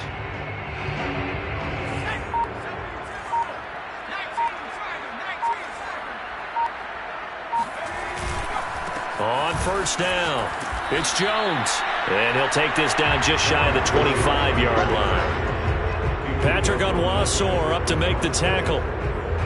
On 1st down, it's Jones. And he'll take this down just shy of the 25-yard line. Patrick Onwuasor up to make the tackle.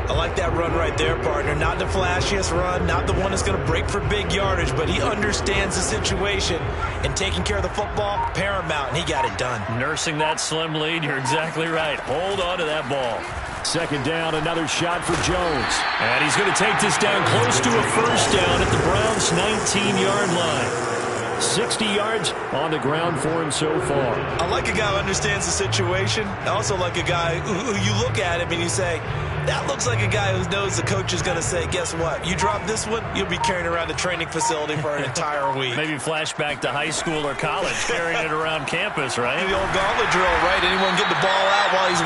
I like that run right there, partner. Not the flashiest run, not the one that's going to break for big yardage, but he understands the situation, and taking care of the football, paramount, and he got it done. Nursing that slim lead, you're exactly right. Hold on to that ball. 2nd down, another shot for Jones. And he's going to take this down close to a 1st down at the Browns' 19-yard line. 60 yards on the ground for him so far. I like a guy who understands the situation. I also like a guy who you look at him and you say, that looks like a guy who knows the coach is going to say, guess what? You drop this one, you'll be carrying around the training facility for an entire week. Maybe flashback to high school or college, carrying it around campus, right? The old gauntlet drill, right? Anyone get the ball out while he's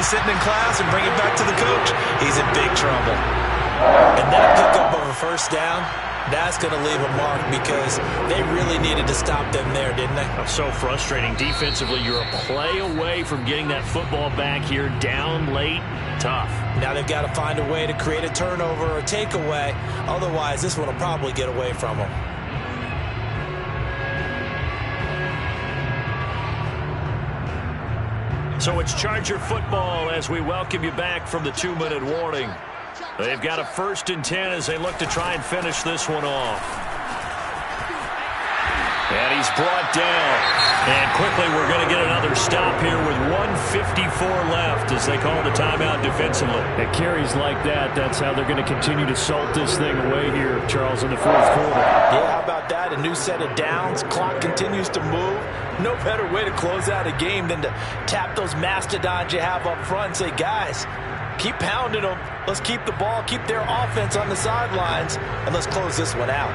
sitting in class and bring it back to the coach? He's in big trouble. And that pickup of a 1st down, that's going to leave a mark because they really needed to stop them there, didn't they? Oh, so frustrating. Defensively, you're a play away from getting that football back here down late. Tough. Now they've got to find a way to create a turnover or a takeaway. Otherwise, this one will probably get away from them. So it's Charger football as we welcome you back from the 2-minute warning. They've got a 1st and 10 as they look to try and finish this one off. And he's brought down. And quickly we're going to get another stop here with 1:54 left as they call the timeout defensively. At carries like that, that's how they're going to continue to salt this thing away here, Charles, in the fourth quarter. Yeah, how about that? A new set of downs. Clock continues to move. No better way to close out a game than to tap those mastodons you have up front and say, guys, keep pounding them. Let's keep the ball, keep their offense on the sidelines, and let's close this one out.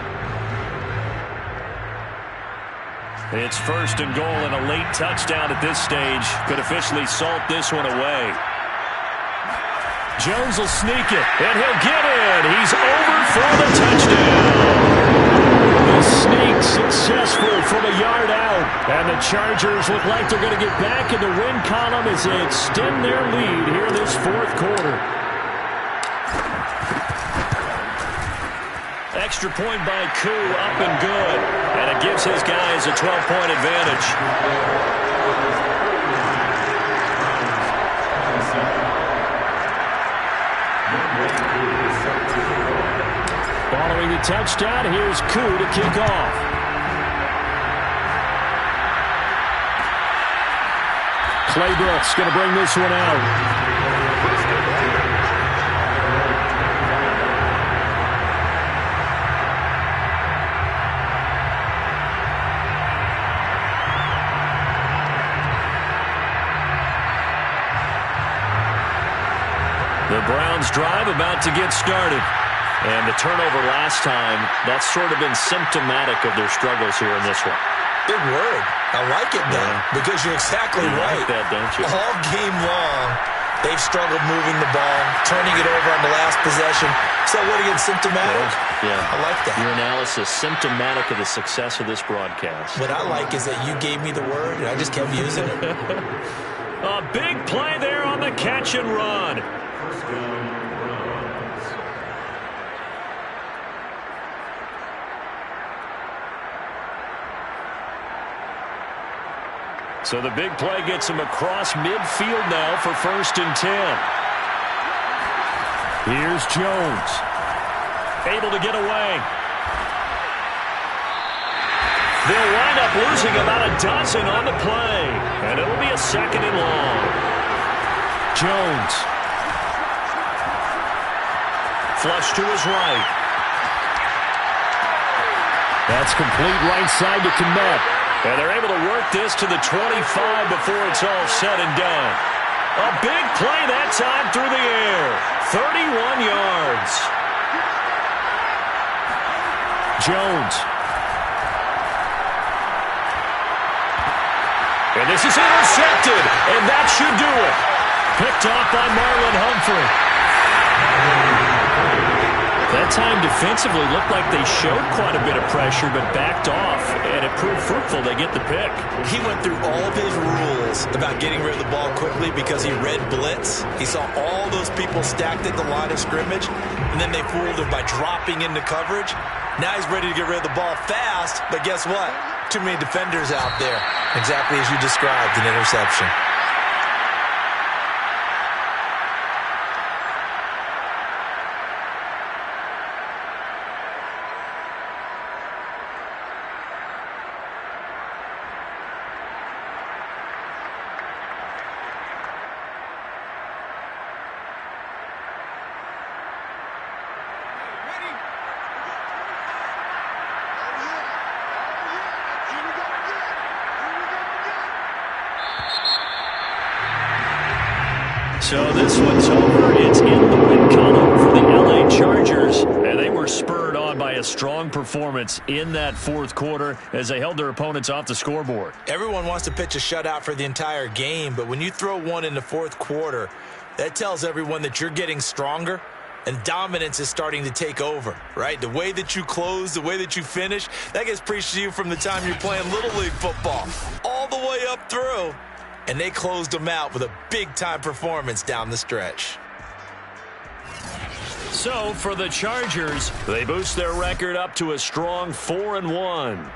It's first and goal, and a late touchdown at this stage could officially salt this one away. Jones will sneak it, and he'll get in. He's over for the touchdown. The sneak successful from a yard out, and the Chargers look like they're going to get back in the win column as they extend their lead here in this fourth quarter. Extra point by Koo, up and good. And it gives his guys a 12-point advantage. Following the touchdown, here's Koo to kick off. Claybrook's going to bring this one out. The Browns drive about to get started. And the turnover last time, that's sort of been symptomatic of their struggles here in this one. Big word. I like it, though, because you're exactly right. Like that, don't you? All game long, they've struggled moving the ball, turning it over on the last possession. So what again, symptomatic? Yeah. I like that. Your analysis, symptomatic of the success of this broadcast. What I like is that you gave me the word, and I just kept using it. A big play there on the catch and run. First down runs. So the big play gets him across midfield now for 1st and 10. Here's Jones. Able to get away. They'll wind up losing about a dozen on the play. And it'll be a 2nd and long. Jones. Flush to his right. That's complete right side to Kmet. And they're able to work this to the 25 before it's all said and done. A big play that time through the air. 31 yards. Jones. And this is intercepted. And that should do it. Picked off by Marlon Humphrey. That time defensively looked like they showed quite a bit of pressure but backed off, and it proved fruitful. They get the pick. He went through all of his rules about getting rid of the ball quickly because he read blitz. He saw all those people stacked at the line of scrimmage, and then they fooled him by dropping into coverage. Now he's ready to get rid of the ball fast, but guess what? Too many defenders out there. Exactly as you described, an interception. So this one's over. It's in the win column for the LA Chargers, and they were spurred on by a strong performance in that fourth quarter as they held their opponents off the scoreboard. Everyone wants to pitch a shutout for the entire game, but when you throw one in the fourth quarter, that tells everyone that you're getting stronger and dominance is starting to take over, right? The way that you close, the way that you finish, that gets preached to you from the time you're playing Little League football all the way up through. And they closed them out with a big-time performance down the stretch. So for the Chargers, they boost their record up to a strong 4-1.